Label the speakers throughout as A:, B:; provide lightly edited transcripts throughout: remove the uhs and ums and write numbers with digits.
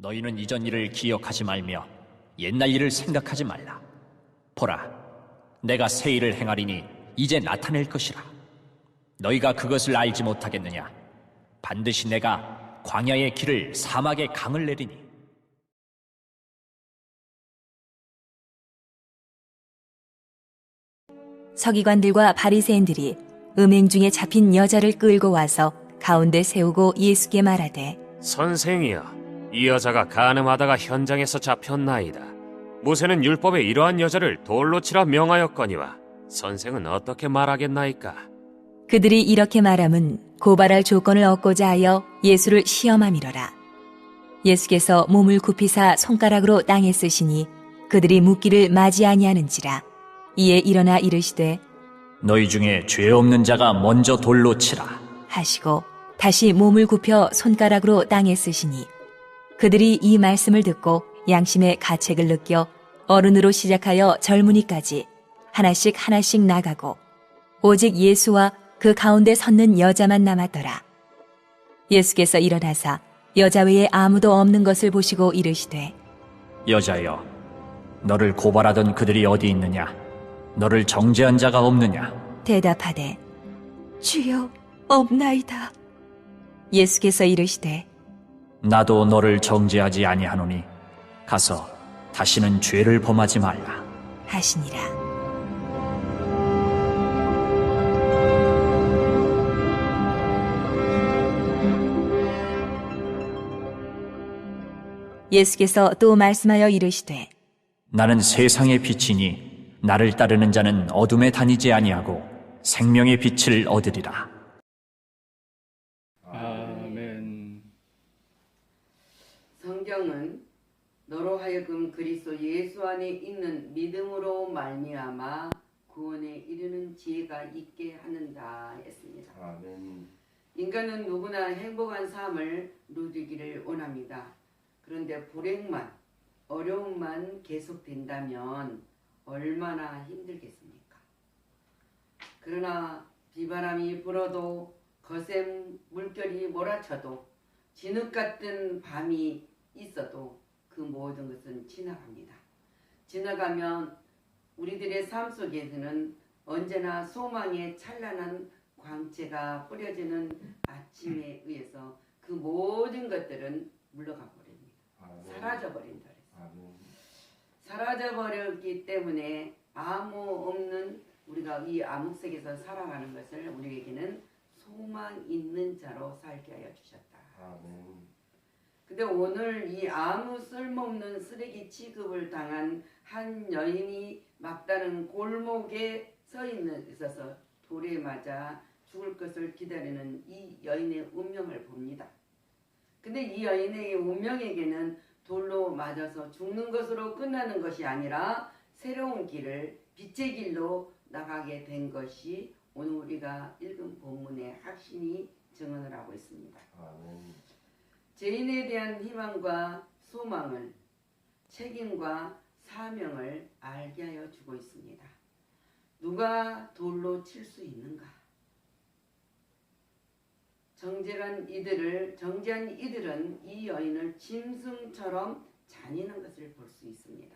A: 너희는 이전 일을 기억하지 말며 옛날 일을 생각하지 말라. 보라, 내가 새 일을 행하리니 이제 나타낼 것이라. 너희가 그것을 알지 못하겠느냐? 반드시 내가 광야의 길을 사막의 강을 내리니.
B: 서기관들과 바리새인들이 음행 중에 잡힌 여자를 끌고 와서 가운데 세우고 예수께 말하되,
C: 선생이여, 이 여자가 간음하다가 현장에서 잡혔나이다. 모세는 율법에 이러한 여자를 돌로 치라 명하였거니와 선생은 어떻게 말하겠나이까?
B: 그들이 이렇게 말함은 고발할 조건을 얻고자 하여 예수를 시험함이로라. 예수께서 몸을 굽히사 손가락으로 땅에 쓰시니 그들이 묻기를 맞이 아니하는지라. 이에 일어나 이르시되,
A: 너희 중에 죄 없는 자가 먼저 돌로 치라.
B: 하시고 다시 몸을 굽혀 손가락으로 땅에 쓰시니 그들이 이 말씀을 듣고 양심의 가책을 느껴 어른으로 시작하여 젊은이까지 하나씩 하나씩 나가고 오직 예수와 그 가운데 섰는 여자만 남았더라. 예수께서 일어나사 여자 외에 아무도 없는 것을 보시고 이르시되,
A: 여자여, 너를 고발하던 그들이 어디 있느냐? 너를 정죄한 자가 없느냐?
B: 대답하되, 주여, 없나이다. 예수께서 이르시되,
A: 나도 너를 정죄하지 아니하노니 가서 다시는 죄를 범하지 말라
B: 하시니라. 예수께서 또 말씀하여 이르시되,
A: 나는 세상의 빛이니 나를 따르는 자는 어둠에 다니지 아니하고 생명의 빛을 얻으리라.
D: 아멘.
E: 성경은 너로 하여금 그리스도 예수 안에 있는 믿음으로 말미암아 구원에 이르는 지혜가 있게 하는다 했습니다.
D: 아멘.
E: 인간은 누구나 행복한 삶을 누리기를 원합니다. 그런데 불행만, 어려움만 계속된다면 얼마나 힘들겠습니까? 그러나 비바람이 불어도 거센 물결이 몰아쳐도 진흙 같은 밤이 있어도 그 모든 것은 지나갑니다. 지나가면 우리들의 삶 속에서는 언제나 소망의 찬란한 광채가 뿌려지는 아침에 의해서 그 모든 것들은 물러가 버립니다. 사라져버린다. 사라져버렸기 때문에 아무 없는 우리가 이 암흑 속에서 살아가는 것을 우리에게는 소망 있는 자로 살게 하여 주셨다. 근데 오늘 이 아무 쓸모없는 쓰레기 취급을 당한 한 여인이 막다른 골목에 있어서 돌에 맞아 죽을 것을 기다리는 이 여인의 운명을 봅니다. 근데 이 여인의 운명에게는 돌로 맞아서 죽는 것으로 끝나는 것이 아니라 새로운 길을, 빛의 길로 나가게 된 것이 오늘 우리가 읽은 본문의 확신이 증언을 하고 있습니다. 죄인에 대한 희망과 소망을, 책임과 사명을 알게 하여 주고 있습니다. 누가 돌로 칠 수 있는가? 정죄한 이들은 이 여인을 짐승처럼 잔인한 것을 볼 수 있습니다.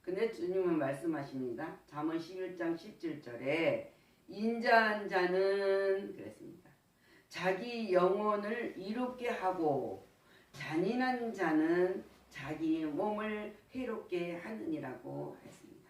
E: 근데 주님은 말씀하십니다. 잠언 11장 17절에 인자한 자는 그랬습니다. 자기 영혼을 이롭게 하고 잔인한 자는 자기 몸을 해롭게 하느니라고 했습니다.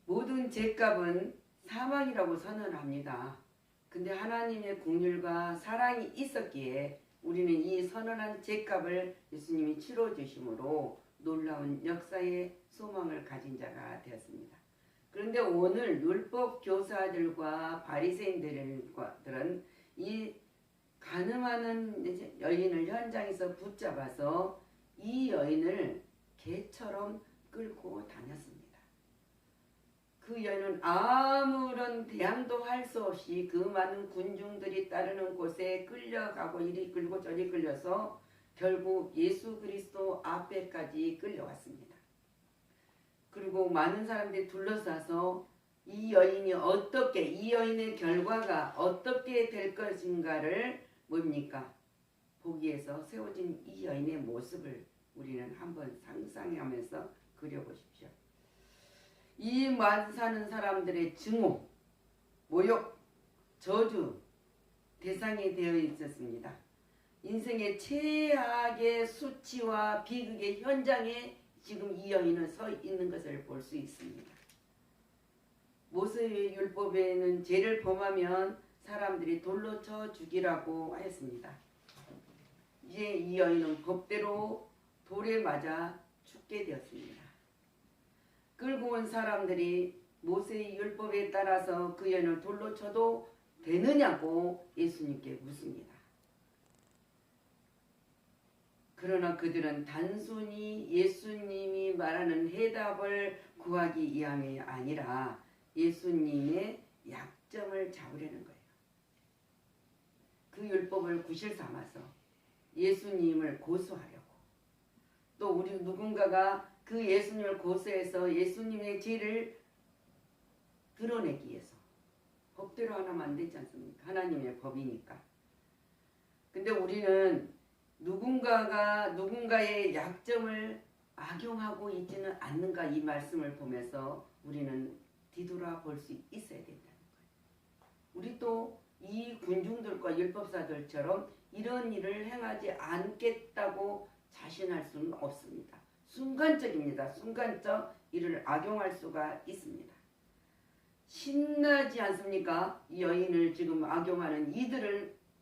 E: 모든 죄값은 사망이라고 선언합니다. 근데 하나님의 긍휼과 사랑이 있었기에 우리는 이 선언한 죄값을 예수님이 치러주심으로 놀라운 역사의 소망을 가진 자가 되었습니다. 그런데 오늘 율법 교사들과 바리새인들은 이 간음하는 여인을 현장에서 붙잡아서 이 여인을 개처럼 끌고 다녔습니다. 그 여인은 아무런 대항도 할 수 없이 그 많은 군중들이 따르는 곳에 끌려가고 이리 끌고 저리 끌려서 결국 예수 그리스도 앞에까지 끌려왔습니다. 그리고 많은 사람들이 둘러싸서 이 여인의 결과가 어떻게 될 것인가를 뭡니까? 거기에서 세워진 이 여인의 모습을 우리는 한번 상상하면서 그려보십시오. 이 많사는 사람들의 증오, 모욕, 저주 대상이 되어 있었습니다. 인생의 최악의 수치와 비극의 현장에 지금 이 여인은 서 있는 것을 볼 수 있습니다. 모세의 율법에는 죄를 범하면 사람들이 돌로 쳐 죽이라고 하였습니다. 이제 이 여인은 법대로 돌에 맞아 죽게 되었습니다. 끌고 온 사람들이 모세의 율법에 따라서 그 여인을 돌로 쳐도 되느냐고 예수님께 묻습니다. 그러나 그들은 단순히 예수님이 말하는 해답을 구하기 위함이 아니라 예수님의 약점을 잡으려는 거예요. 그 율법을 구실 삼아서 예수님을 고소하려고, 또 우리 누군가가 그 예수님을 고소해서 예수님의 죄를 드러내기 위해서, 법대로 하면 안 되지 않습니까? 하나님의 법이니까. 근데 우리는 누군가의 약점을 악용하고 있지는 않는가, 이 말씀을 보면서 우리는 뒤돌아볼 수 있어야 된다는 거예요. 우리 또 이 군중들과 율법사들처럼 이런 일을 행하지 않겠다고 자신할 수는 없습니다. 순간적입니다. 순간적 일을 악용할 수가 있습니다. 신나지 않습니까? 이 여인을 지금 악용하는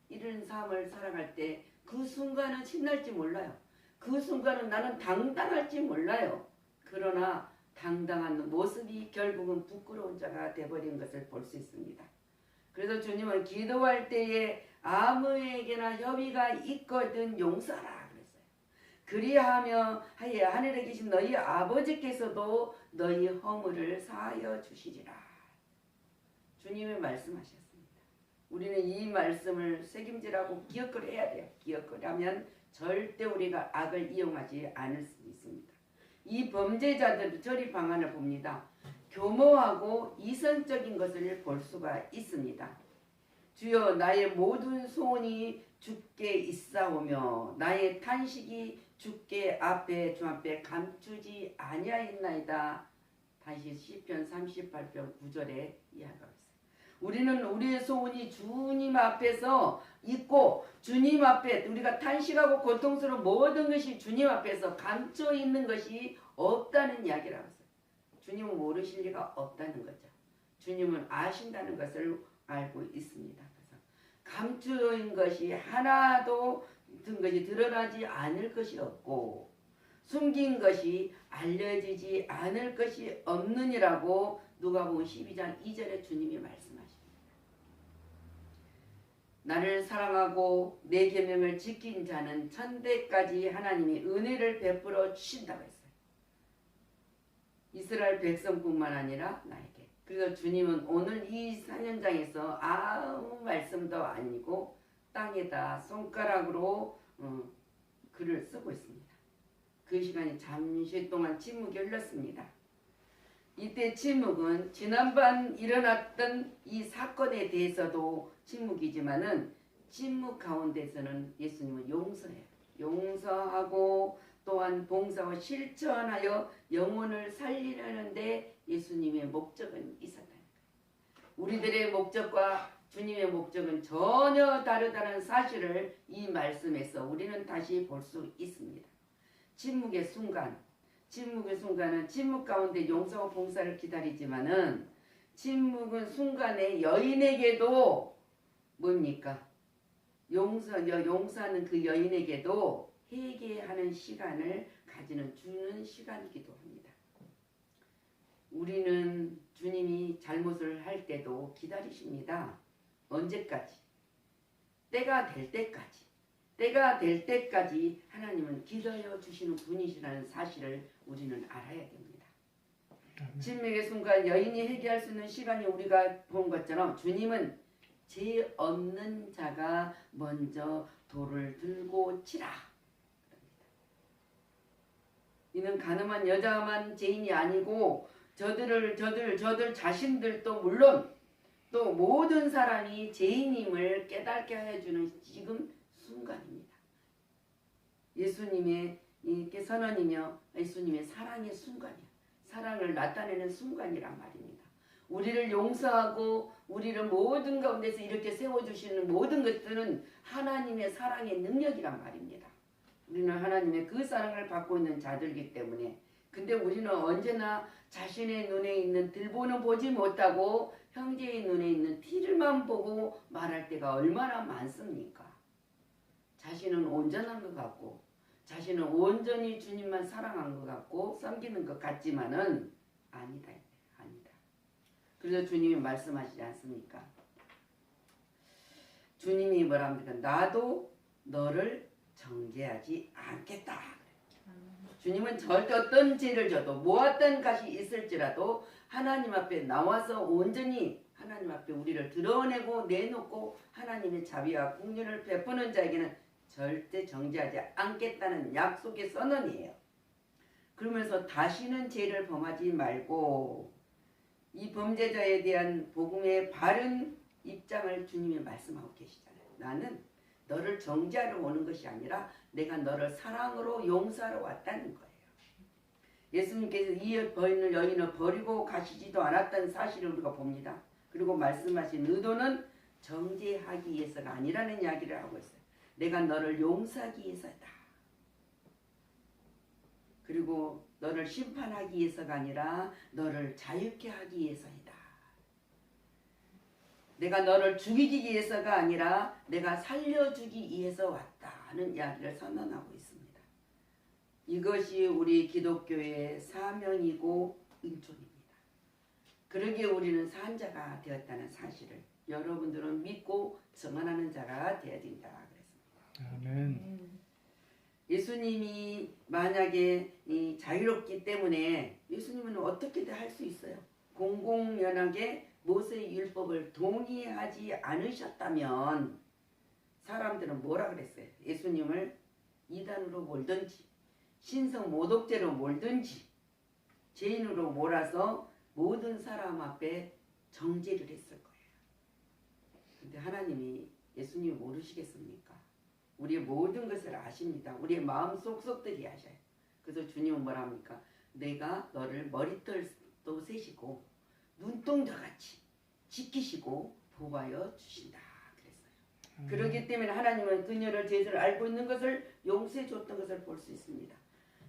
E: 이런 삶을 살아갈 때 그 순간은 신날지 몰라요. 그 순간은 나는 당당할지 몰라요. 그러나 당당한 모습이 결국은 부끄러운 자가 되어버린 것을 볼 수 있습니다. 그래서 주님은 기도할 때에 아무에게나 협의가 있거든 용서하라 그랬어요. 그리하며 하늘에 계신 너희 아버지께서도 너희 허물을 사하여 주시리라. 주님이 말씀하셨습니다. 우리는 이 말씀을 새김질하고 기억을 해야 돼요. 기억을 하면 절대 우리가 악을 이용하지 않을 수 있습니다. 이 범죄자들 저리 방안을 봅니다. 교모하고 이성적인 것을 볼 수가 있습니다. 주여 나의 모든 소원이 주께 있사오며 나의 탄식이 주께 주 앞에 감추지 아니하였나이다. 다시 시편 38편 9절에 이야기하고 있어요. 우리는 우리의 소원이 주님 앞에서 있고 주님 앞에 우리가 탄식하고 고통스러운 모든 것이 주님 앞에서 감춰 있는 것이 없다는 이야기라고 했어요. 주님은 모르실 리가 없다는 거죠. 주님은 아신다는 것을 알고 있습니다. 그래서 감추인 것이 하나도 든 것이 드러나지 않을 것이 없고 숨긴 것이 알려지지 않을 것이 없느니라고 누가복음 12장 2절에 주님이 말씀하십니다. 나를 사랑하고 내 계명을 지킨 자는 천대까지 하나님이 은혜를 베풀어 주신다고 했어요. 이스라엘 백성뿐만 아니라 나에게. 그래서 주님은 오늘 이 사년장에서 아무 말씀도 아니고 땅에다 손가락으로 글을 쓰고 있습니다. 그 시간이 잠시 동안 침묵이 흘렀습니다. 이때 침묵은 지난번 일어났던 이 사건에 대해서도 침묵이지만은 침묵 가운데서는 예수님은 용서해요. 용서하고 또한 봉사와 실천하여 영혼을 살리려는데 예수님의 목적은 있었다는 거예요. 우리들의 목적과 주님의 목적은 전혀 다르다는 사실을 이 말씀에서 우리는 다시 볼 수 있습니다. 침묵의 순간은 침묵 가운데 용서와 봉사를 기다리지만은 침묵은 순간에 여인에게도 뭡니까? 용서하는 그 여인에게도 회개하는 시간을 주는 시간이기도 합니다. 우리는 주님이 잘못을 할 때도 기다리십니다. 언제까지? 때가 될 때까지 하나님은 기다려 주시는 분이시라는 사실을 우리는 알아야 됩니다. 침묵의 순간 여인이 회개할 수 있는 시간이 우리가 본 것처럼 주님은 죄 없는 자가 먼저 돌을 들고 치라. 이는 가늠한 여자만 죄인이 아니고 저들 자신들도 물론 또 모든 사람이 죄인임을 깨닫게 하여주는 지금 순간입니다. 예수님의 이렇게 선언이며 예수님의 사랑의 순간이야. 사랑을 나타내는 순간이란 말입니다. 우리를 용서하고 우리를 모든 가운데서 이렇게 세워주시는 모든 것들은 하나님의 사랑의 능력이란 말입니다. 우리는 하나님의 그 사랑을 받고 있는 자들이기 때문에 근데 우리는 언제나 자신의 눈에 있는 들보는 보지 못하고 형제의 눈에 있는 티를만 보고 말할 때가 얼마나 많습니까? 자신은 온전한 것 같고 자신은 온전히 주님만 사랑한 것 같고 섬기는 것 같지만은 아니다. 아니다. 그래서 주님이 말씀하시지 않습니까? 주님이 뭐랍니까? 나도 너를 정죄하지 않겠다. 주님은 절대 어떤 죄를 져도 모았던 것이 있을지라도 하나님 앞에 나와서 온전히 하나님 앞에 우리를 드러내고 내놓고 하나님의 자비와 긍휼을 베푸는 자에게는 절대 정죄하지 않겠다는 약속의 선언이에요. 그러면서 다시는 죄를 범하지 말고 이 범죄자에 대한 복음의 바른 입장을 주님이 말씀하고 계시잖아요. 나는 너를 정죄하러 오는 것이 아니라 내가 너를 사랑으로 용서하러 왔다는 거예요. 예수님께서 이 여인을 버리고 가시지도 않았다는 사실을 우리가 봅니다. 그리고 말씀하신 의도는 정죄하기 위해서가 아니라는 이야기를 하고 있어요. 내가 너를 용서하기 위해서다. 그리고 너를 심판하기 위해서가 아니라 너를 자유케 하기 위해서이다. 내가 너를 죽이기 위해서가 아니라 내가 살려주기 위해서 왔다는 이야기를 선언하고 있습니다. 이것이 우리 기독교의 사명이고 은총입니다. 그러기에 우리는 산자가 되었다는 사실을 여러분들은 믿고 증언하는 자가 되어야 된다 그랬습니다.
D: 아멘.
E: 예수님이 만약에 자유롭기 때문에 예수님은 어떻게든 할 수 있어요. 공공연하게 모세의 율법을 동의하지 않으셨다면 사람들은 뭐라 그랬어요? 예수님을 이단으로 몰든지 신성 모독죄로 몰든지 죄인으로 몰아서 모든 사람 앞에 정죄를 했을 거예요. 근데 하나님이 예수님 모르시겠습니까? 우리의 모든 것을 아십니다. 우리의 마음 속속들이 아셔요. 그래서 주님은 뭐랍니까? 내가 너를 머리털도 세시고 눈동자같이 지키시고 보호하여 주신다 그랬어요. 그렇기 때문에 하나님은 그녀를 죄를 알고 있는 것을 용서해 줬던 것을 볼 수 있습니다.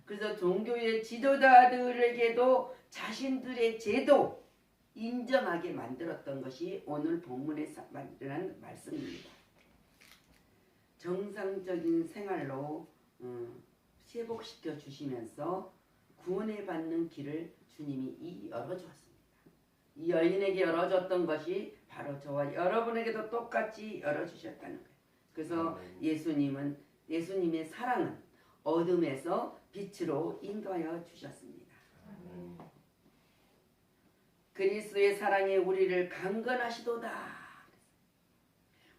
E: 그래서 종교의 지도자들에게도 자신들의 죄도 인정하게 만들었던 것이 오늘 본문에 만드는 말씀입니다. 정상적인 생활로 회복시켜 주시면서 구원을 받는 길을 주님이 열어주었습니다. 이 여인에게 열어줬던 것이 바로 저와 여러분에게도 똑같이 열어주셨다는 거예요. 그래서 예수님의 사랑은 어둠에서 빛으로 인도하여 주셨습니다. 그리스도의 사랑이 우리를 강건하시도다.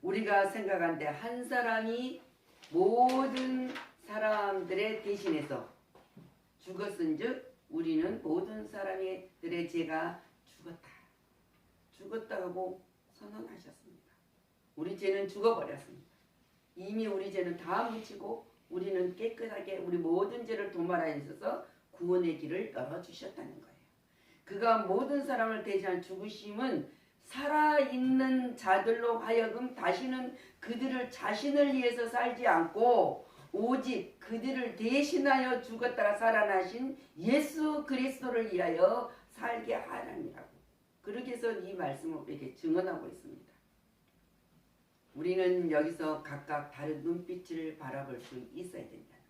E: 우리가 생각한데 한 사람이 모든 사람들의 대신해서 죽었은즉 우리는 모든 사람들의 죄가 죽었다고 선언하셨습니다. 우리 죄는 죽어버렸습니다. 이미 우리 죄는 다 묻히고 우리는 깨끗하게 우리 모든 죄를 도말하여 있어서 구원의 길을 열어주셨다는 거예요. 그가 모든 사람을 대신한 죽으심은 살아있는 자들로 하여금 다시는 그들을 자신을 위해서 살지 않고 오직 그들을 대신하여 죽었다가 살아나신 예수 그리스도를 위하여 살게 하라니라고. 그렇게 해서 이 말씀을 우리에게 증언하고 있습니다. 우리는 여기서 각각 다른 눈빛을 바라볼 수 있어야 된다는 거예요.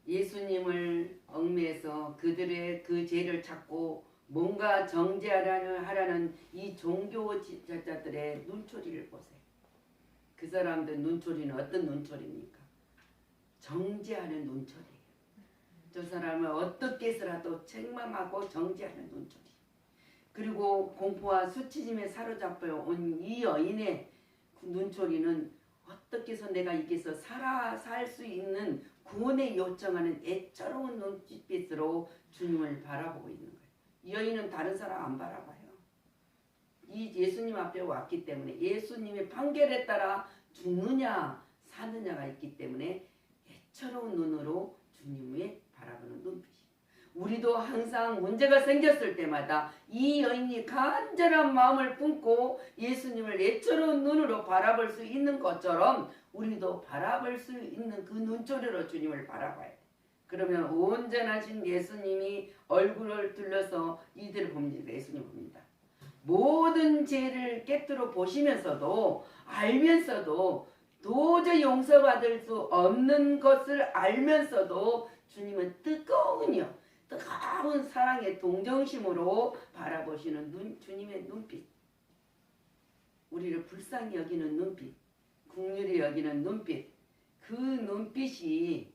E: 예수님을 얽매여서 그들의 그 죄를 찾고 뭔가 정죄하라는 이 종교자들의 눈초리를 보세요. 그 사람들 눈초리는 어떤 눈초리입니까? 정죄하는 눈초리예요. 저 사람을 어떻게 해서라도 책망하고 정죄하는 눈초리. 그리고 공포와 수치심에 사로잡혀 온 이 여인의 눈초리는 어떻게 해서 내가 이게서 살 수 있는 구원에 요청하는 애처로운 눈빛으로 주님을 바라보고 있는 거예요. 이 여인은 다른 사람 안 바라봐요. 이 예수님 앞에 왔기 때문에 예수님의 판결에 따라 죽느냐 사느냐가 있기 때문에 애처로운 눈으로 주님을 바라보는 눈빛이. 우리도 항상 문제가 생겼을 때마다 이 여인이 간절한 마음을 품고 예수님을 애처로운 눈으로 바라볼 수 있는 것처럼 우리도 바라볼 수 있는 그 눈초리로 주님을 바라봐야 돼. 그러면 온전하신 예수님이 얼굴을 들려서 이들을 봅니다. 예수님 봅니다. 모든 죄를 깨뜨려 보시면서도 알면서도 도저히 용서받을 수 없는 것을 알면서도 주님은 뜨거운 사랑의 동정심으로 바라보시는 주님의 눈빛, 우리를 불쌍히 여기는 눈빛, 긍휼히 여기는 눈빛, 그 눈빛이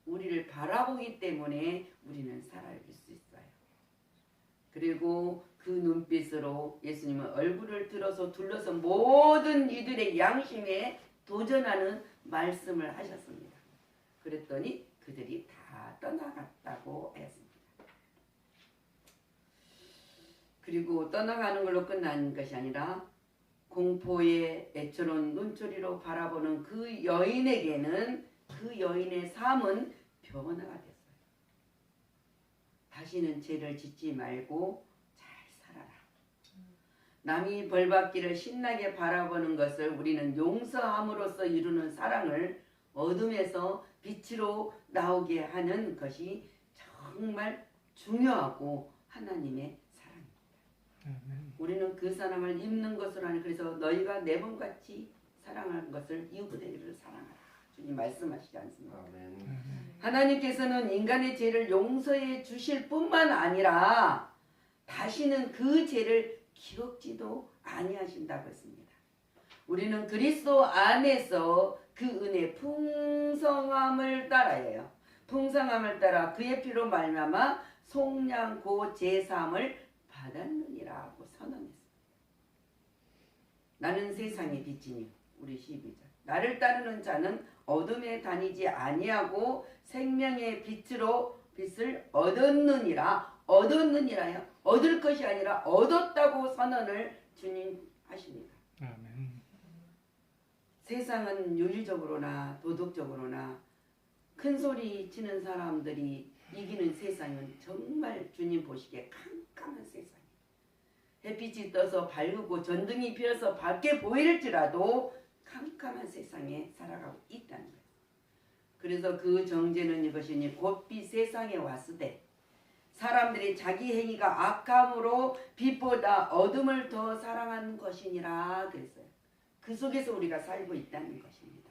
E: 우리를 바라보기 때문에 우리는 살아갈 수 있어요. 그리고 그 눈빛으로 예수님은 얼굴을 들어서 둘러서 모든 이들의 양심에 도전하는 말씀을 하셨습니다. 그랬더니 그들이 다 떠나갔다고 했습니다. 그리고 떠나가는 걸로 끝난 것이 아니라 공포의 애처로운 눈초리로 바라보는 그 여인에게는 그 여인의 삶은 변화가 됐어요. 다시는 죄를 짓지 말고 잘 살아라. 남이 벌받기를 신나게 바라보는 것을 우리는 용서함으로써 이루는 사랑을 어둠에서 빛으로 나오게 하는 것이 정말 중요하고 하나님의 사랑입니다. 우리는 그 사랑을 입는 것으로 하는, 그래서 너희가 내 몸같이 사랑하는 것을 이웃들을 사랑하라. 주님 말씀하시지 않습니까? 하나님께서는 인간의 죄를 용서해 주실 뿐만 아니라 다시는 그 죄를 기억지도 아니하신다고 했습니다. 우리는 그리스도 안에서 그 은혜 풍성함을 따라해요. 풍성함을 따라 그의 피로 말미암아 속량고 제사함을 받았느니라고 선언했습니다. 나는 세상의 빛이니, 우리 12절. 나를 따르는 자는 어둠에 다니지 아니하고 생명의 빛을 얻었느니라. 얻었느니라요. 얻을 것이 아니라 얻었다고 선언을 주님 하십니다.
D: 아멘.
E: 세상은 윤리적으로나 도덕적으로나 큰 소리 치는 사람들이 이기는 세상은 정말 주님 보시기에 캄캄한 세상이에요. 햇빛이 떠서 밝고 전등이 피어서 밝게 보일지라도 캄캄한 세상에 살아가고 있다는 거예요. 그래서 그 정죄는 이것이니 곧빛 세상에 왔으되 사람들이 자기 행위가 악함으로 빛보다 어둠을 더 사랑하는 것이니라 그랬어요. 그 속에서 우리가 살고 있다는 것입니다.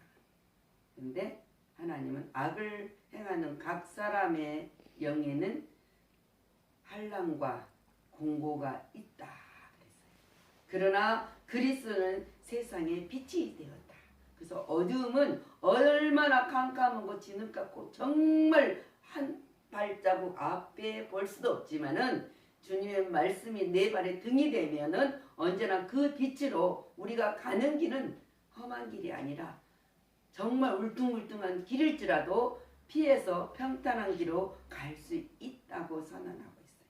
E: 그런데 하나님은 악을 행하는 각 사람의 영에는 환난과 공고가 있다 그랬어요. 그러나 그리스도는 세상의 빛이 되었다. 그래서 어두움은 얼마나 캄캄하고 진흙같고 정말 한 발자국 앞에 볼 수도 없지만은 주님의 말씀이 내 발의 등이 되면은 언제나 그 빛으로 우리가 가는 길은 험한 길이 아니라 정말 울퉁불퉁한 길일지라도 피해서 평탄한 길로 갈 수 있다고 선언하고 있어요.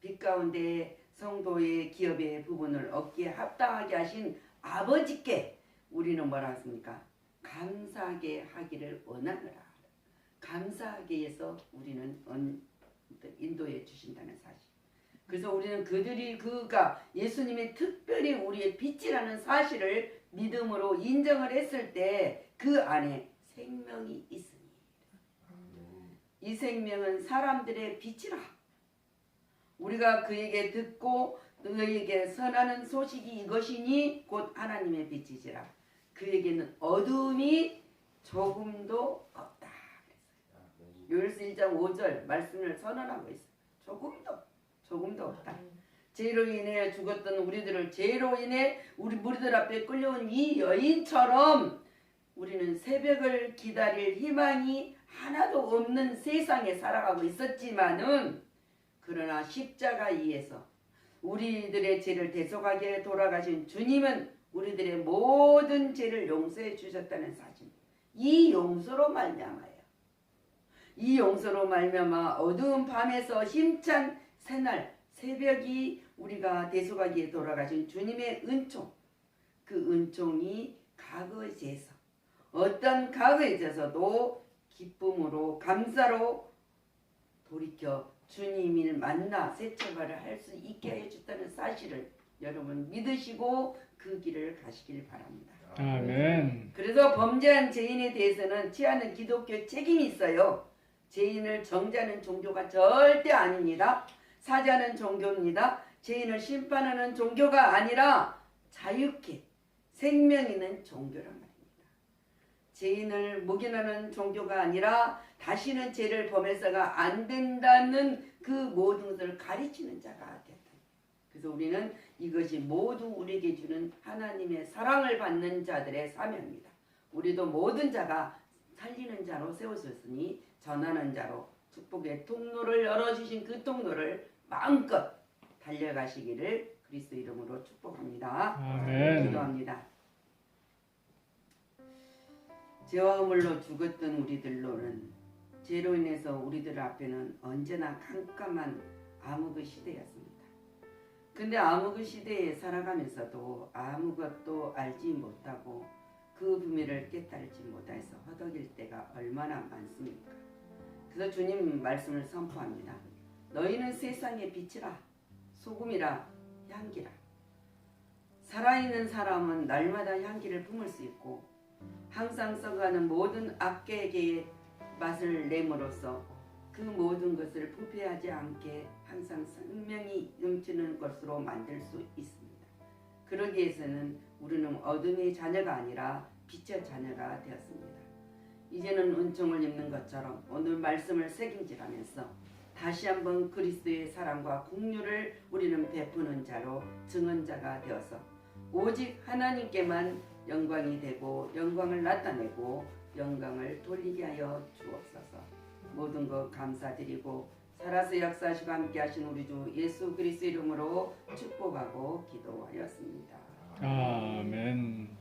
E: 빛 가운데 성도의 기업의 부분을 얻기에 합당하게 하신 아버지께 우리는 뭐라 했습니까? 감사하게 하기를 원하노라. 감사하게 해서 우리는 인도해 주신다는 사실. 그래서 우리는 그가 예수님이 특별히 우리의 빛이라는 사실을 믿음으로 인정을 했을 때 그 안에 생명이 있으니 이 생명은 사람들의 빛이라. 우리가 그에게 듣고 그에게 선하는 소식이 이것이니 곧 하나님의 빛이지라. 그에게는 어둠이 조금도 없다. 요엘서 1장 5절 말씀을 선언하고 있어요. 조금도 없다. 죄로 인해 죽었던 우리들을 죄로 인해 우리 무리들 앞에 끌려온 이 여인처럼 우리는 새벽을 기다릴 희망이 하나도 없는 세상에 살아가고 있었지만은 그러나 십자가에서 우리들의 죄를 대속하게 돌아가신 주님은 우리들의 모든 죄를 용서해 주셨다는 사실. 이 용서로 말미암아요. 이 용서로 말미암아 어두운 밤에서 힘찬 새날 새벽이 우리가 대속하기에 돌아가신 주님의 은총, 그 은총이 과거에 대해서 어떤 과거에 대해서도 기쁨으로 감사로 돌이켜 주님을 만나 새 출발을 할 수 있게 해줬다는 사실을 여러분 믿으시고 그 길을 가시길 바랍니다.
D: 아멘.
E: 그래서 범죄한 죄인에 대해서는 취하는 기독교 책임이 있어요. 죄인을 정죄하는 종교가 절대 아닙니다. 사죄하는 종교입니다. 죄인을 심판하는 종교가 아니라 자유케 생명 있는 종교란 말입니다. 죄인을 묵인하는 종교가 아니라 다시는 죄를 범해서가 안 된다는 그 모든 것을 가르치는 자가 됐다. 그래서 우리는 이것이 모두 우리에게 주는 하나님의 사랑을 받는 자들의 사명입니다. 우리도 모든 자가 살리는 자로 세우셨으니 전하는 자로 축복의 통로를 열어주신 그 통로를 마음껏 달려가시기를 그리스도 이름으로 축복합니다.
D: 아멘.
E: 기도합니다. 죄와 허물로 죽었던 우리들로는 죄로 인해서 우리들 앞에는 언제나 깜깜한 암흑의 시대였습니다. 근데 암흑의 시대에 살아가면서도 아무것도 알지 못하고 그 비밀을 깨달지 못해서 허덕일 때가 얼마나 많습니까? 그래서 주님 말씀을 선포합니다. 너희는 세상의 빛이라 소금이라 향기라. 살아있는 사람은 날마다 향기를 품을 수 있고 항상 써가는 모든 악계에게 맛을 내므로써 그 모든 것을 부패하지 않게 항상 생명이 넘치는 것으로 만들 수 있습니다. 그러기 위해서는 우리는 어둠의 자녀가 아니라 빛의 자녀가 되었습니다. 이제는 은총을 입는 것처럼 오늘 말씀을 새김질하면서 다시 한번 그리스도의 사랑과 긍휼을 우리는 베푸는 자로 증언자가 되어서 오직 하나님께만 영광이 되고 영광을 나타내고 영광을 돌리게 하여 주옵소서. 모든 것 감사드리고 살아서 역사하시고 함께 하신 우리 주 예수 그리스도 이름으로 축복하고 기도하였습니다.
D: 아멘.